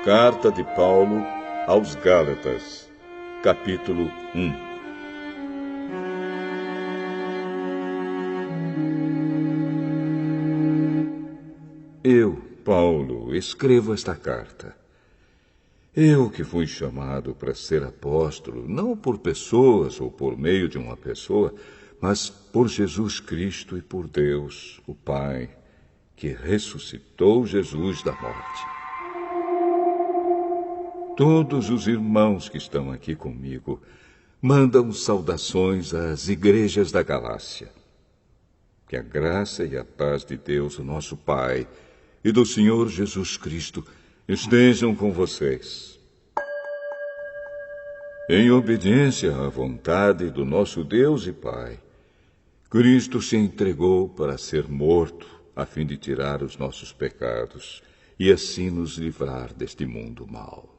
Carta de Paulo aos Gálatas, capítulo 1. Eu, Paulo, escrevo esta carta. Eu que fui chamado para ser apóstolo, não por pessoas ou por meio de uma pessoa, mas por Jesus Cristo e por Deus, o Pai, que ressuscitou Jesus da morte. Todos os irmãos que estão aqui comigo mandam saudações às igrejas da Galácia. Que a graça e a paz de Deus, o nosso Pai, e do Senhor Jesus Cristo estejam com vocês. Em obediência à vontade do nosso Deus e Pai, Cristo se entregou para ser morto, a fim de tirar os nossos pecados e assim nos livrar deste mundo mau.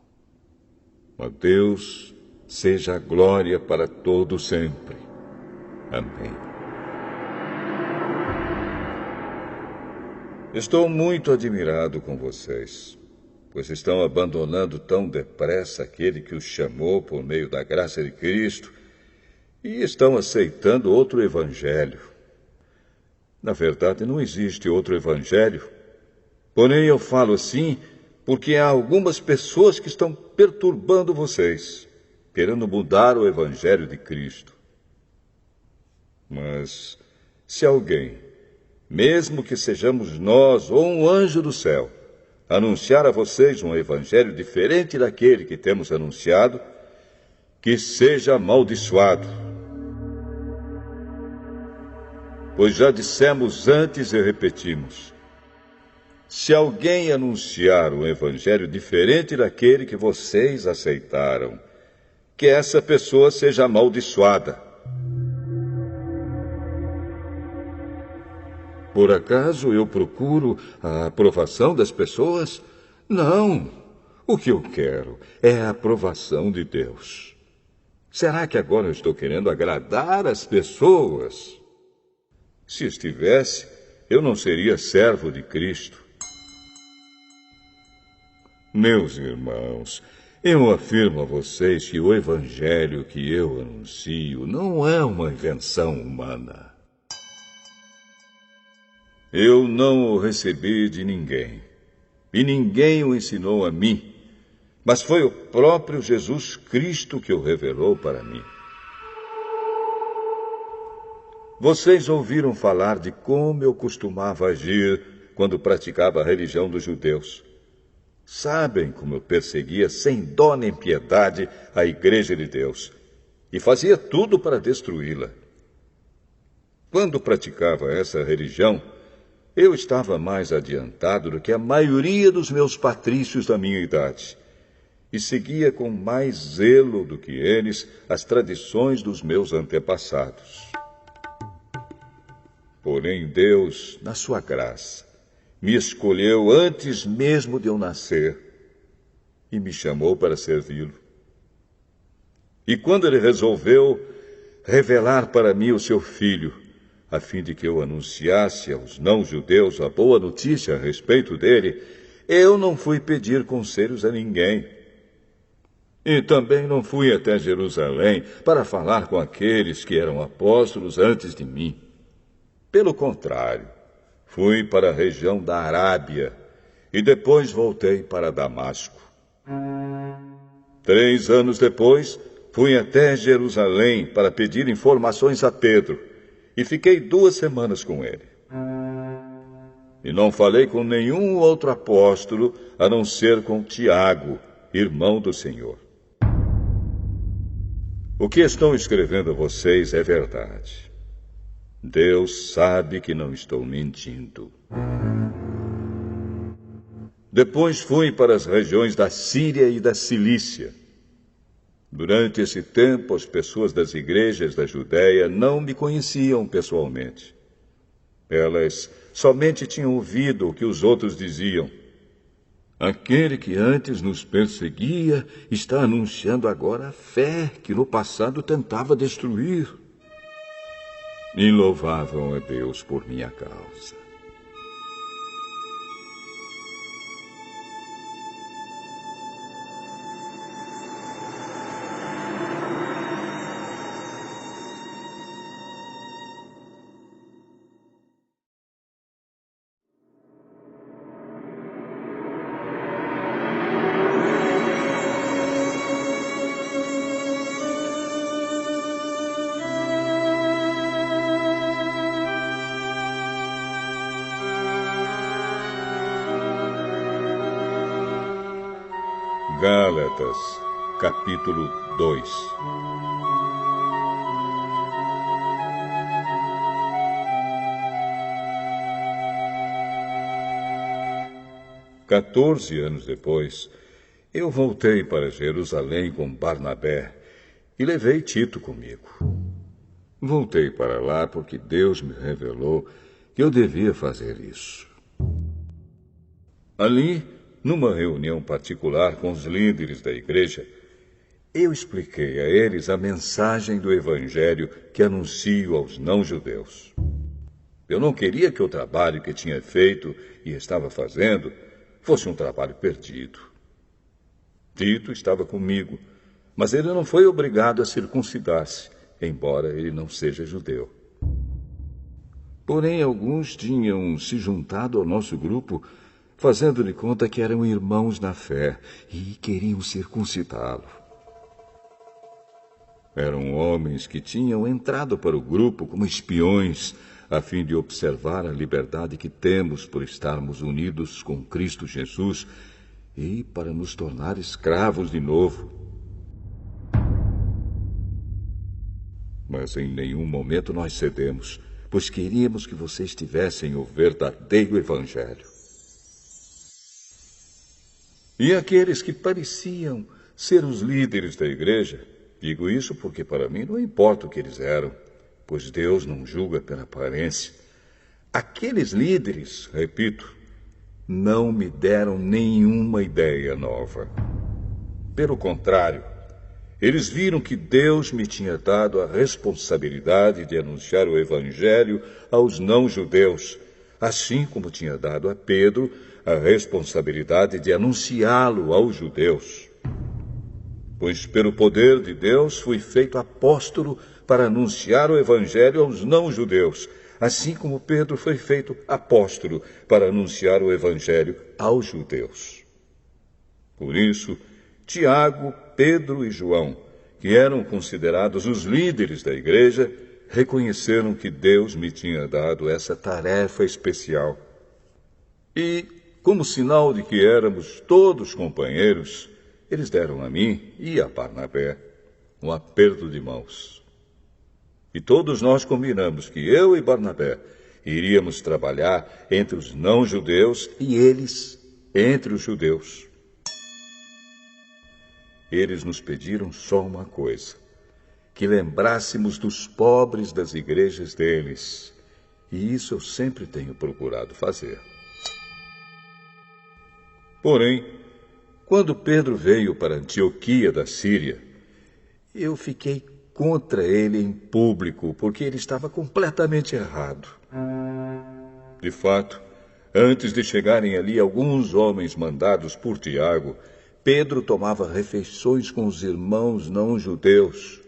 A Deus seja a glória para todo sempre. Amém. Estou muito admirado com vocês, pois estão abandonando tão depressa aquele que os chamou por meio da graça de Cristo e estão aceitando outro evangelho. Na verdade, não existe outro evangelho, porém eu falo assim porque há algumas pessoas que estão perturbando vocês, querendo mudar o evangelho de Cristo. Mas se alguém, mesmo que sejamos nós ou um anjo do céu, anunciar a vocês um evangelho diferente daquele que temos anunciado, que seja amaldiçoado. Pois já dissemos antes e repetimos: se alguém anunciar um evangelho diferente daquele que vocês aceitaram, que essa pessoa seja amaldiçoada. Por acaso eu procuro a aprovação das pessoas? Não. O que eu quero é a aprovação de Deus. Será que agora eu estou querendo agradar as pessoas? Se estivesse, eu não seria servo de Cristo. Meus irmãos, eu afirmo a vocês que o evangelho que eu anuncio não é uma invenção humana. Eu não o recebi de ninguém, e ninguém o ensinou a mim, mas foi o próprio Jesus Cristo que o revelou para mim. Vocês ouviram falar de como eu costumava agir quando praticava a religião dos judeus. Sabem como eu perseguia sem dó nem piedade a Igreja de Deus e fazia tudo para destruí-la. Quando praticava essa religião, eu estava mais adiantado do que a maioria dos meus patrícios da minha idade e seguia com mais zelo do que eles as tradições dos meus antepassados. Porém, Deus, na sua graça, me escolheu antes mesmo de eu nascer e me chamou para servi-lo. E quando ele resolveu revelar para mim o seu filho, a fim de que eu anunciasse aos não-judeus a boa notícia a respeito dele, eu não fui pedir conselhos a ninguém. E também não fui até Jerusalém para falar com aqueles que eram apóstolos antes de mim. Pelo contrário, fui para a região da Arábia e depois voltei para Damasco. 3 anos depois, fui até Jerusalém para pedir informações a Pedro e fiquei 2 semanas com ele. E não falei com nenhum outro apóstolo a não ser com Tiago, irmão do Senhor. O que estou escrevendo a vocês é verdade. Deus sabe que não estou mentindo. Depois fui para as regiões da Síria e da Cilícia. Durante esse tempo, as pessoas das igrejas da Judéia não me conheciam pessoalmente. Elas somente tinham ouvido o que os outros diziam. Aquele que antes nos perseguia está anunciando agora a fé que no passado tentava destruir. E louvavam a Deus por minha causa. Gálatas, capítulo 2. Quatorze anos depois, eu voltei para Jerusalém com Barnabé e levei Tito comigo. Voltei para lá porque Deus me revelou que eu devia fazer isso. Ali, numa reunião particular com os líderes da igreja, eu expliquei a eles a mensagem do Evangelho que anuncio aos não-judeus. Eu não queria que o trabalho que tinha feito e estava fazendo fosse um trabalho perdido. Tito estava comigo, mas ele não foi obrigado a circuncidar-se, embora ele não seja judeu. Porém, alguns tinham se juntado ao nosso grupo, fazendo de conta que eram irmãos na fé e queriam circuncidá-lo. Eram homens que tinham entrado para o grupo como espiões, a fim de observar a liberdade que temos por estarmos unidos com Cristo Jesus e para nos tornar escravos de novo. Mas em nenhum momento nós cedemos, pois queríamos que vocês tivessem o verdadeiro Evangelho. E aqueles que pareciam ser os líderes da igreja, digo isso porque para mim não importa o que eles eram, pois Deus não julga pela aparência. Aqueles líderes, repito, não me deram nenhuma ideia nova. Pelo contrário, eles viram que Deus me tinha dado a responsabilidade de anunciar o Evangelho aos não-judeus, assim como tinha dado a Pedro a responsabilidade de anunciá-lo aos judeus. Pois pelo poder de Deus fui feito apóstolo para anunciar o Evangelho aos não-judeus, assim como Pedro foi feito apóstolo para anunciar o Evangelho aos judeus. Por isso, Tiago, Pedro e João, que eram considerados os líderes da igreja, reconheceram que Deus me tinha dado essa tarefa especial. E, como sinal de que éramos todos companheiros, eles deram a mim e a Barnabé um aperto de mãos. E todos nós combinamos que eu e Barnabé iríamos trabalhar entre os não-judeus e eles entre os judeus. Eles nos pediram só uma coisa, que lembrássemos dos pobres das igrejas deles. E isso eu sempre tenho procurado fazer. Porém, quando Pedro veio para Antioquia da Síria, eu fiquei contra ele em público, porque ele estava completamente errado. De fato, antes de chegarem ali alguns homens mandados por Tiago, Pedro tomava refeições com os irmãos não-judeus.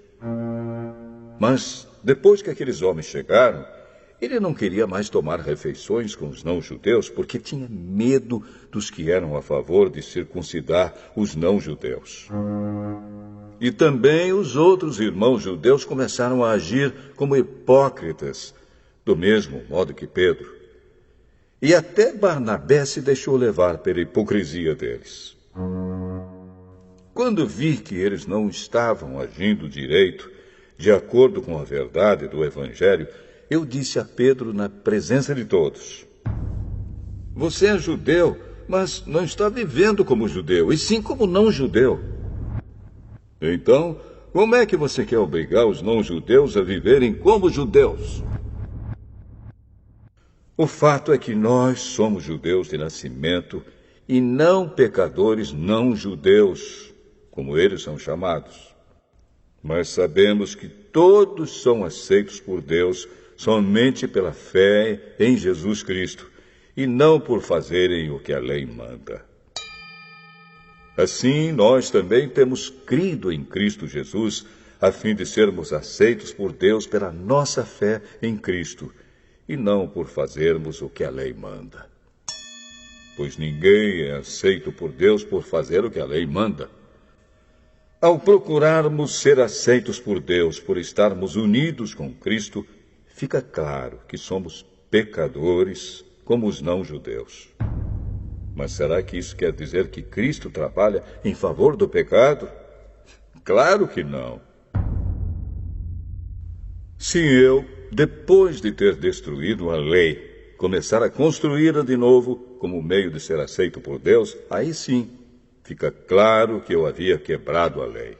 Mas, depois que aqueles homens chegaram, ele não queria mais tomar refeições com os não-judeus porque tinha medo dos que eram a favor de circuncidar os não-judeus. E também os outros irmãos judeus começaram a agir como hipócritas, do mesmo modo que Pedro. E até Barnabé se deixou levar pela hipocrisia deles. Quando vi que eles não estavam agindo direito, de acordo com a verdade do Evangelho, eu disse a Pedro na presença de todos: você é judeu, mas não está vivendo como judeu, e sim como não-judeu. Então, como é que você quer obrigar os não-judeus a viverem como judeus? O fato é que nós somos judeus de nascimento e não pecadores não-judeus, como eles são chamados. Mas sabemos que todos são aceitos por Deus somente pela fé em Jesus Cristo, e não por fazerem o que a lei manda. Assim, nós também temos crido em Cristo Jesus, a fim de sermos aceitos por Deus pela nossa fé em Cristo, e não por fazermos o que a lei manda. Pois ninguém é aceito por Deus por fazer o que a lei manda. Ao procurarmos ser aceitos por Deus por estarmos unidos com Cristo, fica claro que somos pecadores como os não-judeus. Mas será que isso quer dizer que Cristo trabalha em favor do pecado? Claro que não. Se eu, depois de ter destruído a lei, começar a construí-la de novo como meio de ser aceito por Deus, aí sim fica claro que eu havia quebrado a lei.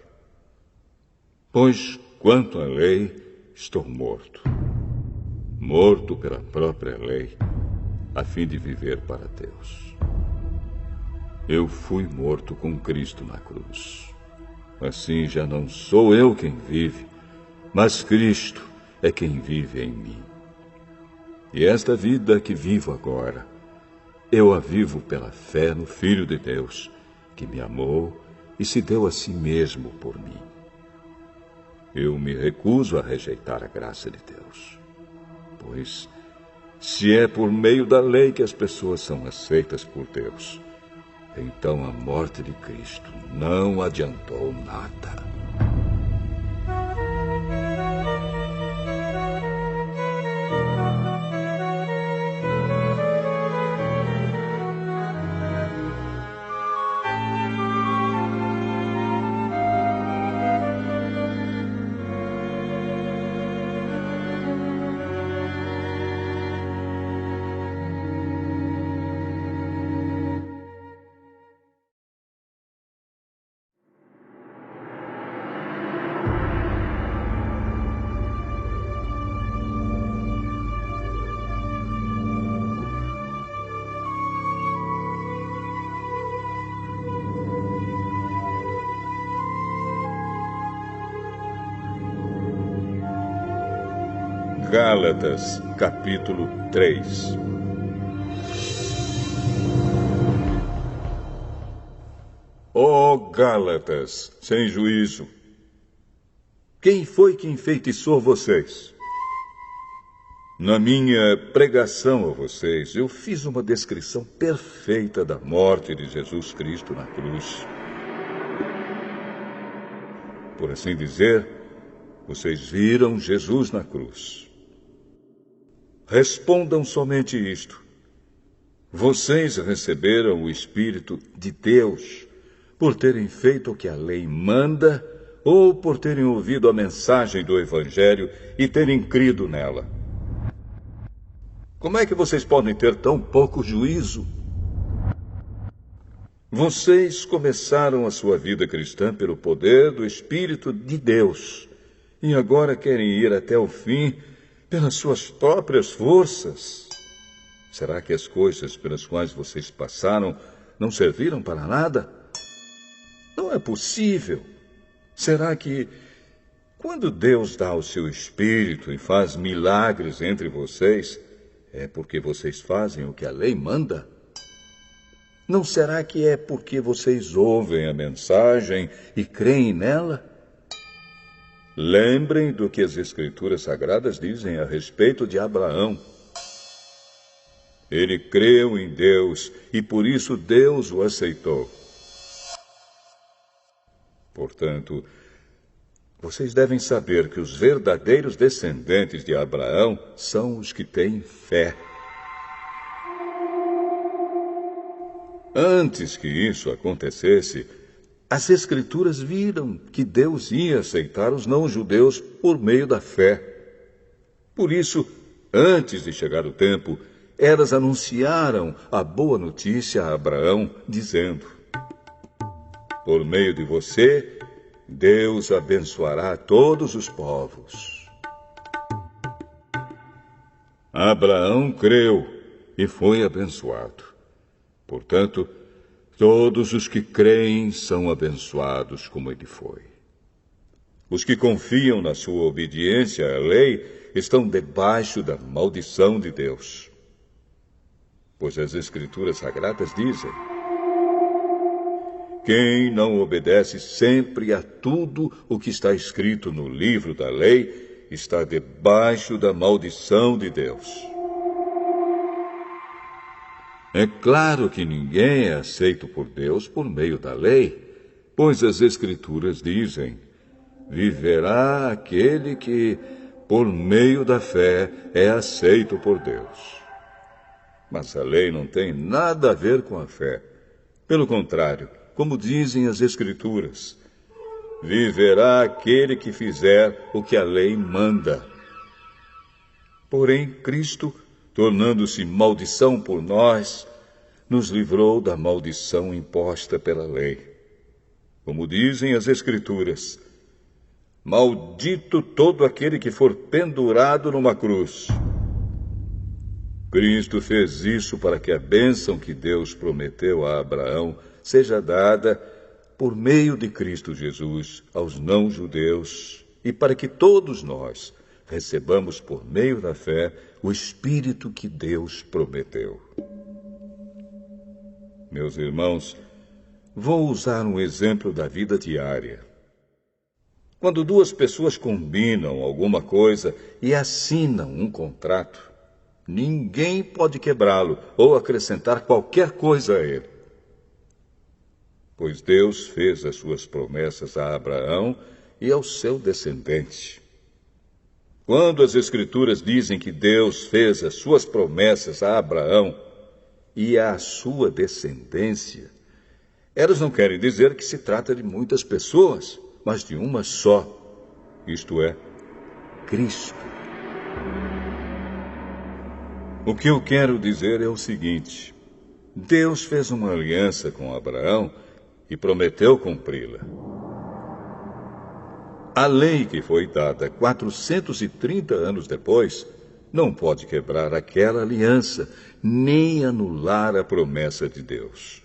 Pois, quanto à lei, estou morto. Morto pela própria lei, a fim de viver para Deus. Eu fui morto com Cristo na cruz. Assim já não sou eu quem vive, mas Cristo é quem vive em mim. E esta vida que vivo agora, eu a vivo pela fé no Filho de Deus, que me amou e se deu a si mesmo por mim. Eu me recuso a rejeitar a graça de Deus, pois se é por meio da lei que as pessoas são aceitas por Deus, então a morte de Cristo não adiantou nada. Gálatas, capítulo 3. Ó Gálatas, sem juízo! Quem foi que enfeitiçou vocês? Na minha pregação a vocês, eu fiz uma descrição perfeita da morte de Jesus Cristo na cruz. Por assim dizer, vocês viram Jesus na cruz. Respondam somente isto. Vocês receberam o Espírito de Deus por terem feito o que a lei manda ou por terem ouvido a mensagem do Evangelho e terem crido nela? Como é que vocês podem ter tão pouco juízo? Vocês começaram a sua vida cristã pelo poder do Espírito de Deus e agora querem ir até o fim pelas suas próprias forças. Será que as coisas pelas quais vocês passaram não serviram para nada? Não é possível. Será que, quando Deus dá o seu Espírito e faz milagres entre vocês, é porque vocês fazem o que a lei manda? Não será que é porque vocês ouvem a mensagem e creem nela? Lembrem do que as Escrituras Sagradas dizem a respeito de Abraão. Ele creu em Deus e por isso Deus o aceitou. Portanto, vocês devem saber que os verdadeiros descendentes de Abraão são os que têm fé. Antes que isso acontecesse, as Escrituras viram que Deus ia aceitar os não-judeus por meio da fé. Por isso, antes de chegar o tempo, elas anunciaram a boa notícia a Abraão, dizendo: por meio de você, Deus abençoará todos os povos. Abraão creu e foi abençoado. Portanto, todos os que creem são abençoados como ele foi. Os que confiam na sua obediência à lei estão debaixo da maldição de Deus. Pois as Escrituras Sagradas dizem: quem não obedece sempre a tudo o que está escrito no livro da lei está debaixo da maldição de Deus. É claro que ninguém é aceito por Deus por meio da lei, pois as Escrituras dizem: viverá aquele que, por meio da fé, é aceito por Deus. Mas a lei não tem nada a ver com a fé. Pelo contrário, como dizem as Escrituras, viverá aquele que fizer o que a lei manda. Porém, Cristo, tornando-se maldição por nós, nos livrou da maldição imposta pela lei. Como dizem as Escrituras, maldito todo aquele que for pendurado numa cruz. Cristo fez isso para que a bênção que Deus prometeu a Abraão seja dada por meio de Cristo Jesus aos não-judeus e para que todos nós recebamos por meio da fé o Espírito que Deus prometeu. Meus irmãos, vou usar um exemplo da vida diária. Quando duas pessoas combinam alguma coisa e assinam um contrato, ninguém pode quebrá-lo ou acrescentar qualquer coisa a ele. Pois Deus fez as suas promessas a Abraão e ao seu descendente. Quando as Escrituras dizem que Deus fez as suas promessas a Abraão e à sua descendência, elas não querem dizer que se trata de muitas pessoas, mas de uma só, isto é, Cristo. O que eu quero dizer é o seguinte: Deus fez uma aliança com Abraão e prometeu cumpri-la. A lei que foi dada 430 anos depois não pode quebrar aquela aliança, nem anular a promessa de Deus.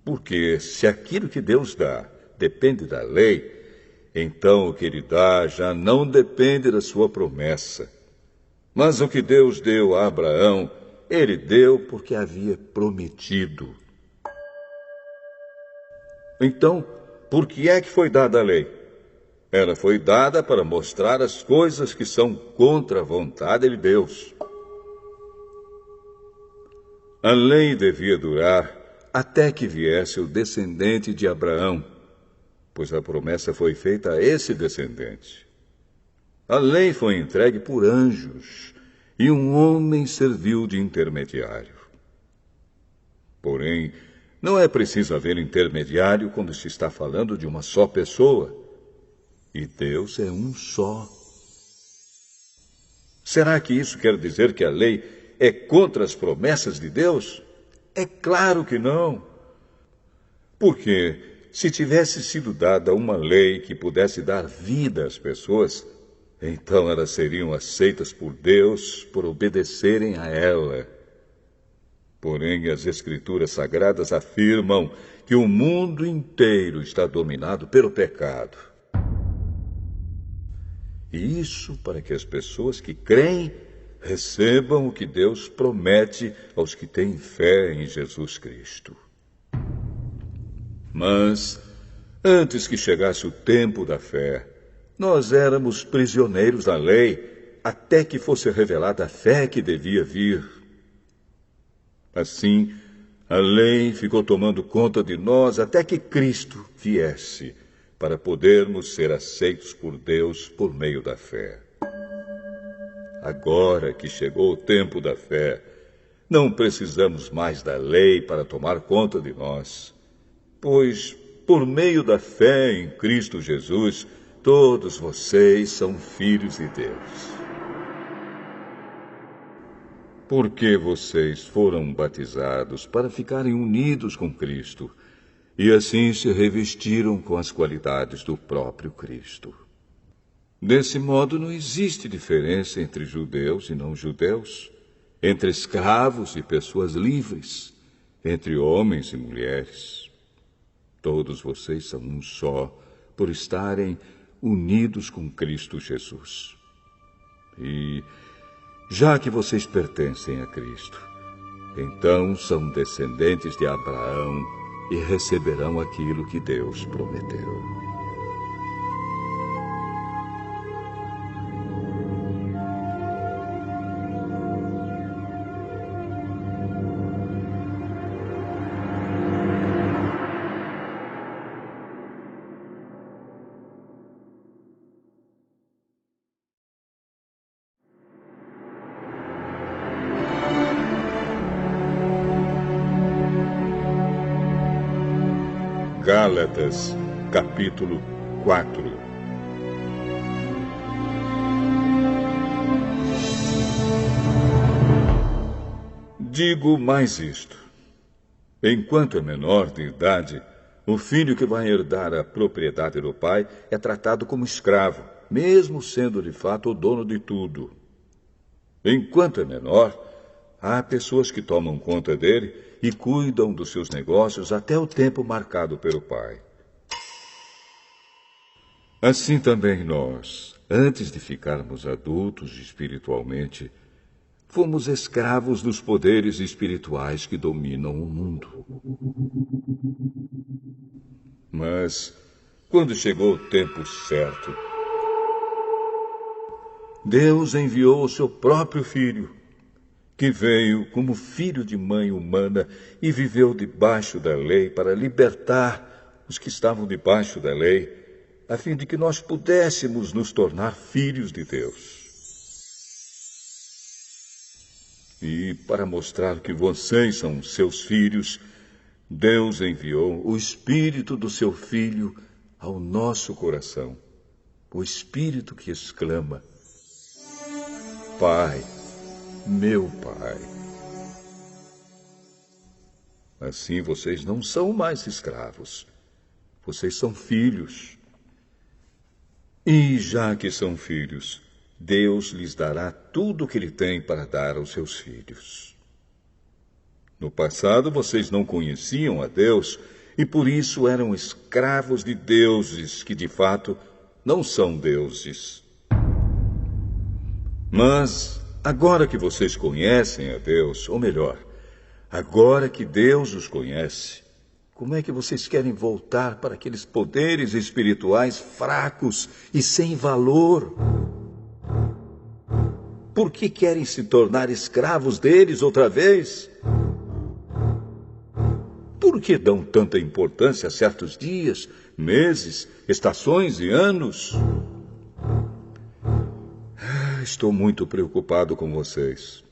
Porque se aquilo que Deus dá depende da lei, então o que ele dá já não depende da sua promessa. Mas o que Deus deu a Abraão, ele deu porque havia prometido. Então, por que é que foi dada a lei? Ela foi dada para mostrar as coisas que são contra a vontade de Deus. A lei devia durar até que viesse o descendente de Abraão, pois a promessa foi feita a esse descendente. A lei foi entregue por anjos e um homem serviu de intermediário. Porém, não é preciso haver intermediário quando se está falando de uma só pessoa. E Deus é um só. Será que isso quer dizer que a lei é contra as promessas de Deus? É claro que não. Porque se tivesse sido dada uma lei que pudesse dar vida às pessoas, então elas seriam aceitas por Deus por obedecerem a ela. Porém, as Escrituras Sagradas afirmam que o mundo inteiro está dominado pelo pecado. E isso para que as pessoas que creem recebam o que Deus promete aos que têm fé em Jesus Cristo. Mas, antes que chegasse o tempo da fé, nós éramos prisioneiros da lei até que fosse revelada a fé que devia vir. Assim, a lei ficou tomando conta de nós até que Cristo viesse, para podermos ser aceitos por Deus por meio da fé. Agora que chegou o tempo da fé, não precisamos mais da lei para tomar conta de nós, pois, por meio da fé em Cristo Jesus, todos vocês são filhos de Deus. Porque vocês foram batizados para ficarem unidos com Cristo, e assim se revestiram com as qualidades do próprio Cristo. Desse modo, não existe diferença entre judeus e não-judeus, entre escravos e pessoas livres, entre homens e mulheres. Todos vocês são um só, por estarem unidos com Cristo Jesus. E, já que vocês pertencem a Cristo, então são descendentes de Abraão e receberão aquilo que Deus prometeu. Gálatas, capítulo 4. Digo mais isto. Enquanto é menor de idade, o filho que vai herdar a propriedade do pai é tratado como escravo, mesmo sendo de fato o dono de tudo. Enquanto é menor, há pessoas que tomam conta dele e cuidam dos seus negócios até o tempo marcado pelo pai. Assim também nós, antes de ficarmos adultos espiritualmente, fomos escravos dos poderes espirituais que dominam o mundo. Mas, quando chegou o tempo certo, Deus enviou o seu próprio Filho, que veio como filho de mãe humana e viveu debaixo da lei para libertar os que estavam debaixo da lei, a fim de que nós pudéssemos nos tornar filhos de Deus. E para mostrar que vocês são seus filhos, Deus enviou o Espírito do seu Filho ao nosso coração. O Espírito que exclama: Pai, meu Pai. Assim vocês não são mais escravos. Vocês são filhos. E já que são filhos, Deus lhes dará tudo o que Ele tem para dar aos seus filhos. No passado, vocês não conheciam a Deus e por isso eram escravos de deuses que, de fato, não são deuses. Mas, agora que vocês conhecem a Deus, ou melhor, agora que Deus os conhece, como é que vocês querem voltar para aqueles poderes espirituais fracos e sem valor? Por que querem se tornar escravos deles outra vez? Por que dão tanta importância a certos dias, meses, estações e anos? Estou muito preocupado com vocês.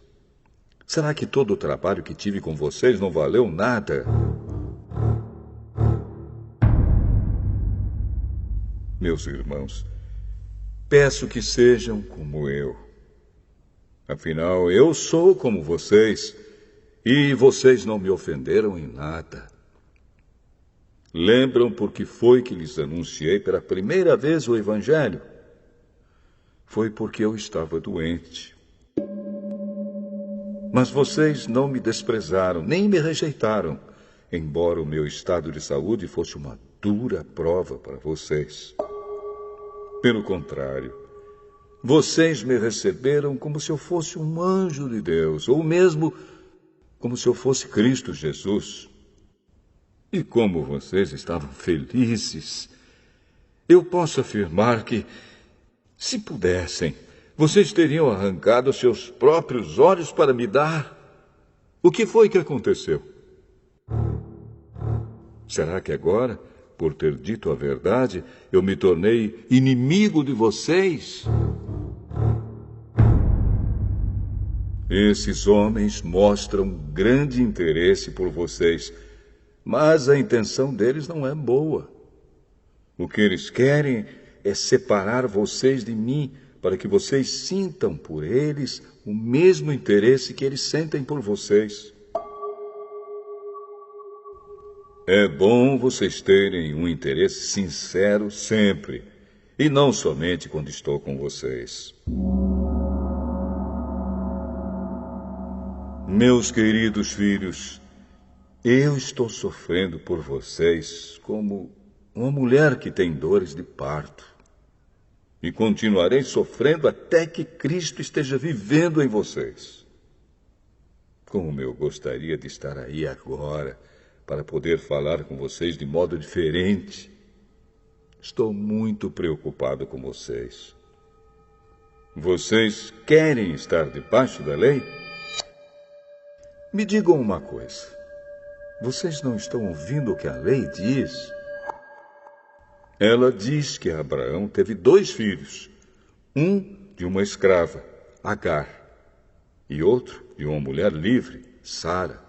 Será que todo o trabalho que tive com vocês não valeu nada? Meus irmãos, peço que sejam como eu. Afinal, eu sou como vocês, e vocês não me ofenderam em nada. Lembram por que foi que lhes anunciei pela primeira vez o Evangelho? Foi porque eu estava doente. Mas vocês não me desprezaram, nem me rejeitaram, embora o meu estado de saúde fosse uma dura prova para vocês. Pelo contrário, vocês me receberam como se eu fosse um anjo de Deus, ou mesmo como se eu fosse Cristo Jesus. E como vocês estavam felizes, eu posso afirmar que, se pudessem, vocês teriam arrancado seus próprios olhos para me dar. O que foi que aconteceu? Será que agora, por ter dito a verdade, eu me tornei inimigo de vocês? Esses homens mostram grande interesse por vocês, mas a intenção deles não é boa. O que eles querem é separar vocês de mim, para que vocês sintam por eles o mesmo interesse que eles sentem por vocês. É bom vocês terem um interesse sincero sempre, e não somente quando estou com vocês. Meus queridos filhos, eu estou sofrendo por vocês como uma mulher que tem dores de parto. E continuarei sofrendo até que Cristo esteja vivendo em vocês. Como eu gostaria de estar aí agora, para poder falar com vocês de modo diferente. Estou muito preocupado com vocês. Vocês querem estar debaixo da lei? Me digam uma coisa. Vocês não estão ouvindo o que a lei diz? Ela diz que Abraão teve 2 filhos. Um de uma escrava, Agar, e outro de uma mulher livre, Sara.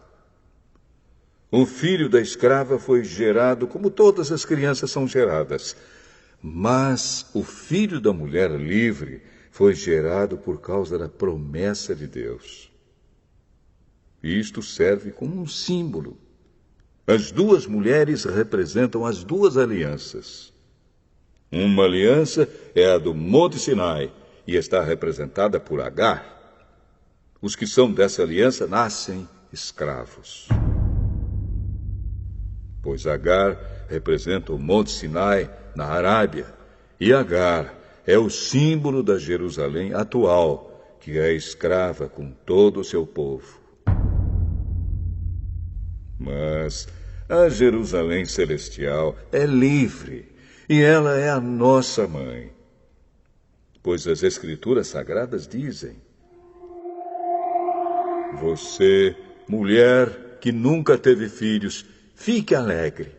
O filho da escrava foi gerado como todas as crianças são geradas. Mas o filho da mulher livre foi gerado por causa da promessa de Deus. Isto serve como um símbolo. As duas mulheres representam as duas alianças. Uma aliança é a do Monte Sinai e está representada por Agar. Os que são dessa aliança nascem escravos. Pois Agar representa o Monte Sinai na Arábia, e Agar é o símbolo da Jerusalém atual, que é escrava com todo o seu povo. Mas a Jerusalém celestial é livre, e ela é a nossa mãe. Pois as Escrituras Sagradas dizem: você, mulher que nunca teve filhos, fique alegre.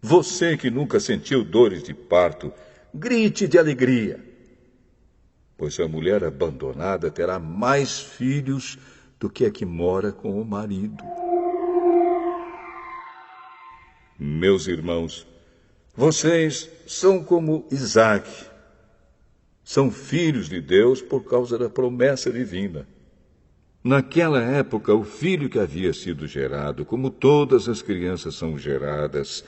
Você que nunca sentiu dores de parto, grite de alegria. Pois a mulher abandonada terá mais filhos do que a que mora com o marido. Meus irmãos, vocês são como Isaque. São filhos de Deus por causa da promessa divina. Naquela época, o filho que havia sido gerado, como todas as crianças são geradas,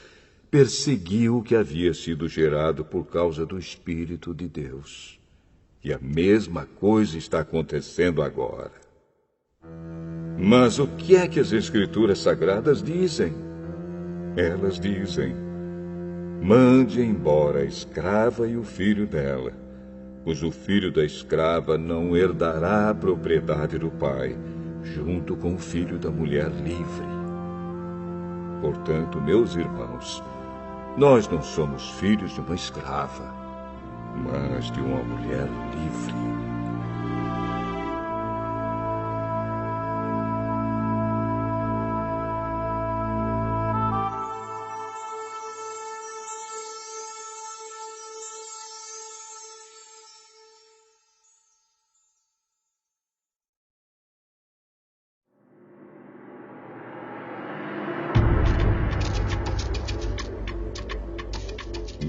perseguiu o que havia sido gerado por causa do Espírito de Deus. E a mesma coisa está acontecendo agora. Mas o que é que as Escrituras Sagradas dizem? Elas dizem: mande embora a escrava e o filho dela, pois o filho da escrava não herdará a propriedade do pai, junto com o filho da mulher livre. Portanto, meus irmãos, nós não somos filhos de uma escrava, mas de uma mulher livre.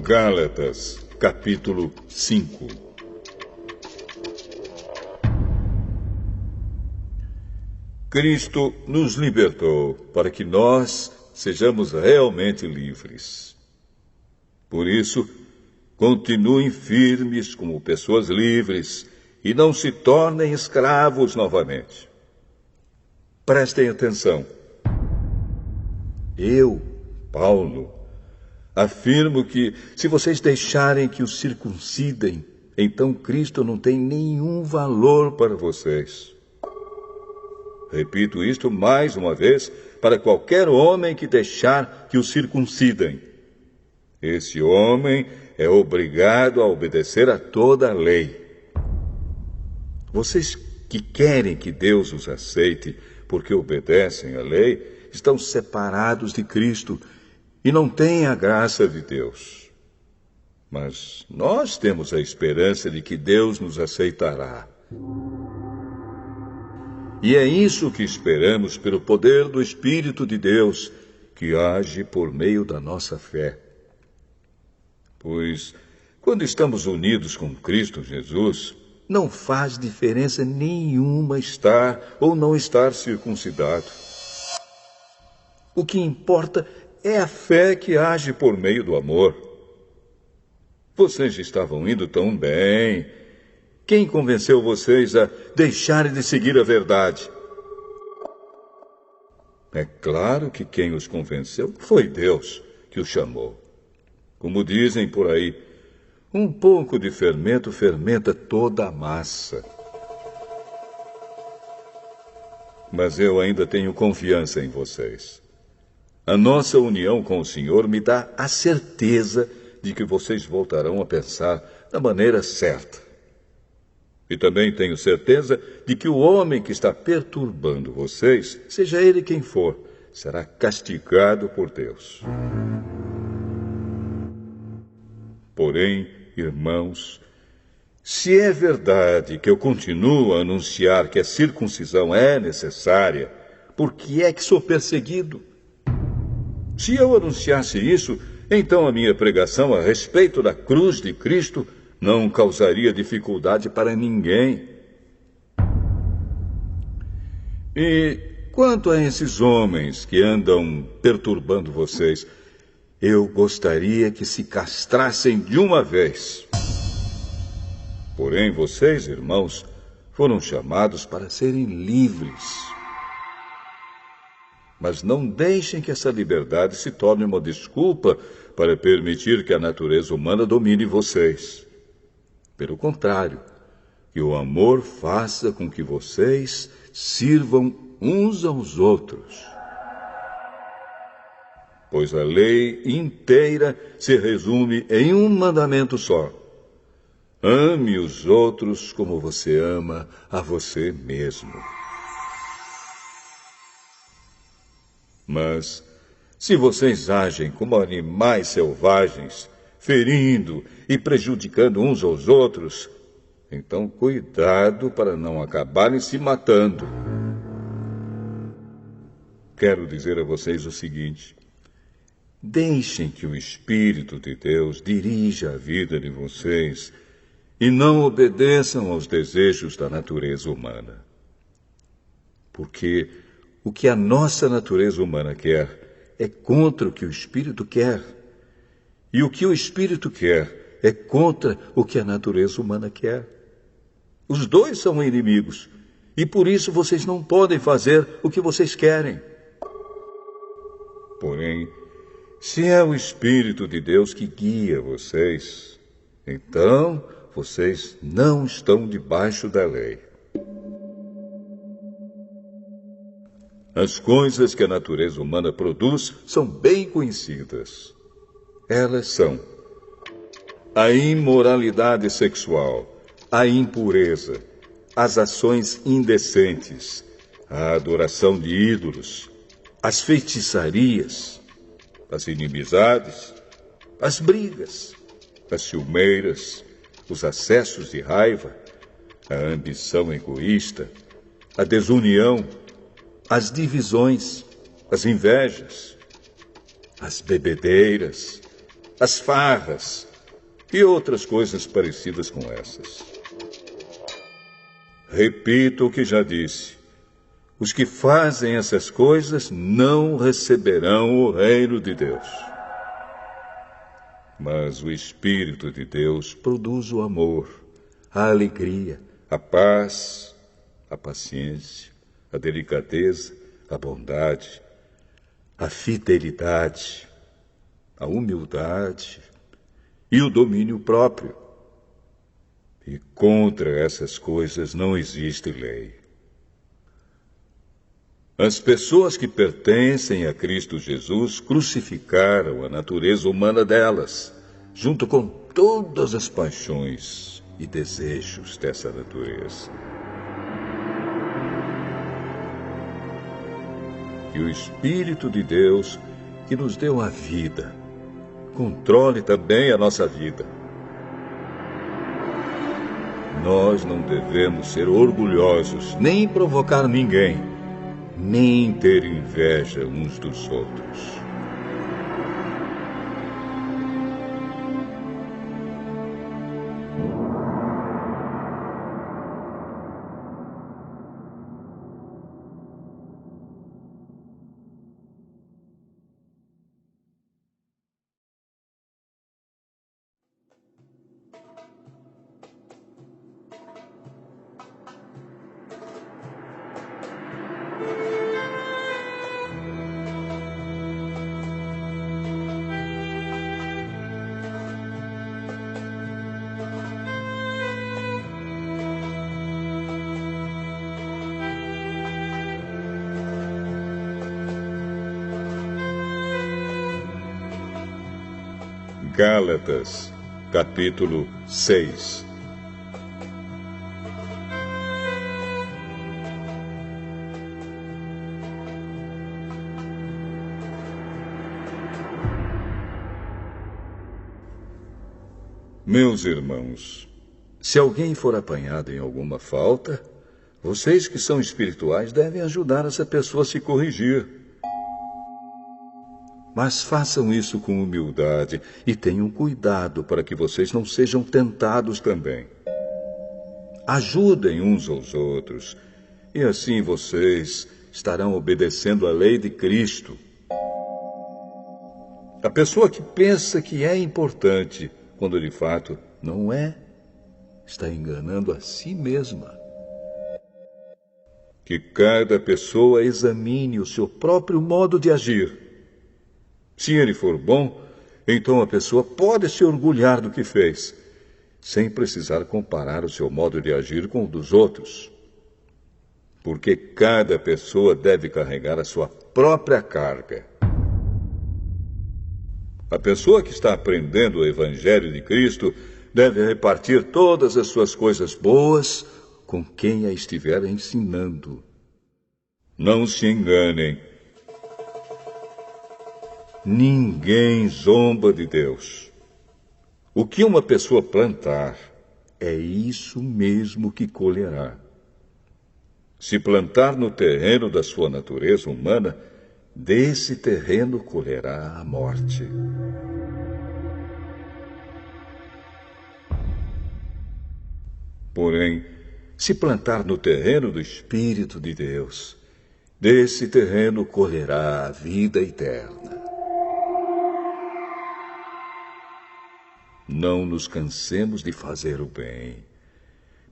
Gálatas, capítulo 5. Cristo nos libertou para que nós sejamos realmente livres. Por isso, continuem firmes como pessoas livres e não se tornem escravos novamente. Prestem atenção. Eu, Paulo, afirmo que, se vocês deixarem que os circuncidem, então Cristo não tem nenhum valor para vocês. Repito isto mais uma vez para qualquer homem que deixar que os circuncidem. Esse homem é obrigado a obedecer a toda a lei. Vocês que querem que Deus os aceite porque obedecem à lei, estão separados de Cristo e não têm a graça de Deus. Mas nós temos a esperança de que Deus nos aceitará. E é isso que esperamos pelo poder do Espírito de Deus, que age por meio da nossa fé. Pois, quando estamos unidos com Cristo Jesus, não faz diferença nenhuma estar ou não estar circuncidado. O que importa é a fé que age por meio do amor. Vocês estavam indo tão bem. Quem convenceu vocês a deixarem de seguir a verdade? É claro que quem os convenceu foi Deus que os chamou. Como dizem por aí, um pouco de fermento fermenta toda a massa. Mas eu ainda tenho confiança em vocês. A nossa união com o Senhor me dá a certeza de que vocês voltarão a pensar da maneira certa. E também tenho certeza de que o homem que está perturbando vocês, seja ele quem for, será castigado por Deus. Porém, irmãos, se é verdade que eu continuo a anunciar que a circuncisão é necessária, por que é que sou perseguido? Se eu anunciasse isso, então a minha pregação a respeito da cruz de Cristo não causaria dificuldade para ninguém. E quanto a esses homens que andam perturbando vocês, eu gostaria que se castrassem de uma vez. Porém, vocês, irmãos, foram chamados para serem livres. Mas não deixem que essa liberdade se torne uma desculpa para permitir que a natureza humana domine vocês. Pelo contrário, que o amor faça com que vocês sirvam uns aos outros. Pois a lei inteira se resume em um mandamento só: ame os outros como você ama a você mesmo. Mas, se vocês agem como animais selvagens, ferindo e prejudicando uns aos outros, então cuidado para não acabarem se matando. Quero dizer a vocês o seguinte: deixem que o Espírito de Deus dirija a vida de vocês e não obedeçam aos desejos da natureza humana. Porque o que a nossa natureza humana quer é contra o que o Espírito quer. E o que o Espírito quer é contra o que a natureza humana quer. Os dois são inimigos, e por isso vocês não podem fazer o que vocês querem. Porém, se é o Espírito de Deus que guia vocês, então vocês não estão debaixo da lei. As coisas que a natureza humana produz são bem conhecidas. Elas são a imoralidade sexual, a impureza, as ações indecentes, a adoração de ídolos, as feitiçarias, as inimizades, as brigas, as ciumeiras, os acessos de raiva, a ambição egoísta, a desunião, as divisões, as invejas, as bebedeiras, as farras e outras coisas parecidas com essas. Repito o que já disse: os que fazem essas coisas não receberão o reino de Deus. Mas o Espírito de Deus produz o amor, a alegria, a paz, a paciência, a delicadeza, a bondade, a fidelidade, a humildade e o domínio próprio. E contra essas coisas não existe lei. As pessoas que pertencem a Cristo Jesus crucificaram a natureza humana delas, junto com todas as paixões e desejos dessa natureza. Que o Espírito de Deus, que nos deu a vida, controle também a nossa vida. Nós não devemos ser orgulhosos, nem provocar ninguém, nem ter inveja uns dos outros. Gálatas, capítulo 6. Meus irmãos, se alguém for apanhado em alguma falta, vocês que são espirituais devem ajudar essa pessoa a se corrigir. Mas façam isso com humildade e tenham cuidado para que vocês não sejam tentados também. Ajudem uns aos outros, e assim vocês estarão obedecendo à lei de Cristo. A pessoa que pensa que é importante, quando de fato não é, está enganando a si mesma. Que cada pessoa examine o seu próprio modo de agir. Se ele for bom, então a pessoa pode se orgulhar do que fez, sem precisar comparar o seu modo de agir com o dos outros. Porque cada pessoa deve carregar a sua própria carga. A pessoa que está aprendendo o Evangelho de Cristo deve repartir todas as suas coisas boas com quem a estiver ensinando. Não se enganem. Ninguém zomba de Deus. O que uma pessoa plantar, é isso mesmo que colherá. Se plantar no terreno da sua natureza humana, desse terreno colherá a morte. Porém, se plantar no terreno do Espírito de Deus, desse terreno colherá a vida eterna. Não nos cansemos de fazer o bem,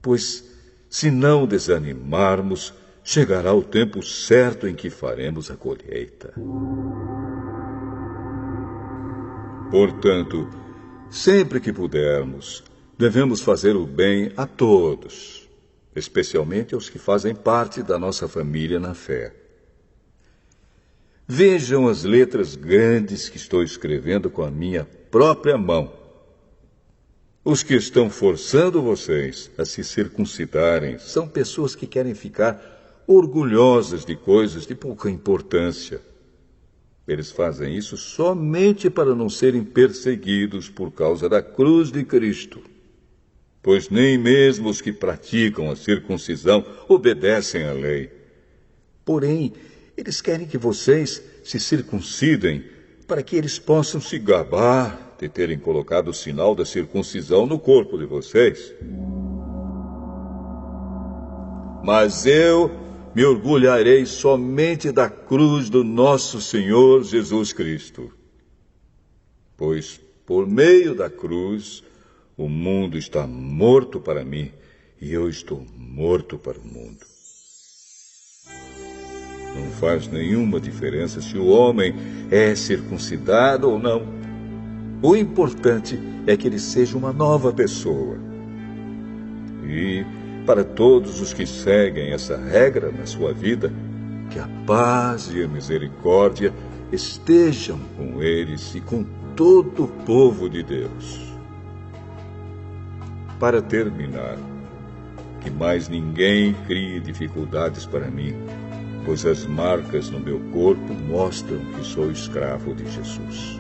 pois, se não desanimarmos, chegará o tempo certo em que faremos a colheita. Portanto, sempre que pudermos, devemos fazer o bem a todos, especialmente aos que fazem parte da nossa família na fé. Vejam as letras grandes que estou escrevendo com a minha própria mão. Os que estão forçando vocês a se circuncidarem são pessoas que querem ficar orgulhosas de coisas de pouca importância. Eles fazem isso somente para não serem perseguidos por causa da cruz de Cristo. Pois nem mesmo os que praticam a circuncisão obedecem à lei. Porém, eles querem que vocês se circuncidem para que eles possam se gabar de terem colocado o sinal da circuncisão no corpo de vocês. Mas eu me orgulharei somente da cruz do nosso Senhor Jesus Cristo. Pois, por meio da cruz, o mundo está morto para mim e eu estou morto para o mundo. Não faz nenhuma diferença se o homem é circuncidado ou não. O importante é que ele seja uma nova pessoa. E, para todos os que seguem essa regra na sua vida, que a paz e a misericórdia estejam com eles e com todo o povo de Deus. Para terminar, que mais ninguém crie dificuldades para mim, pois as marcas no meu corpo mostram que sou escravo de Jesus.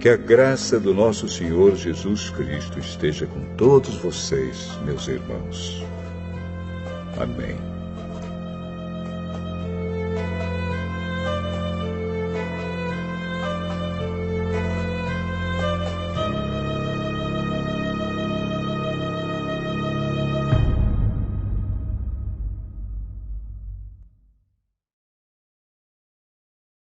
Que a graça do nosso Senhor Jesus Cristo esteja com todos vocês, meus irmãos. Amém.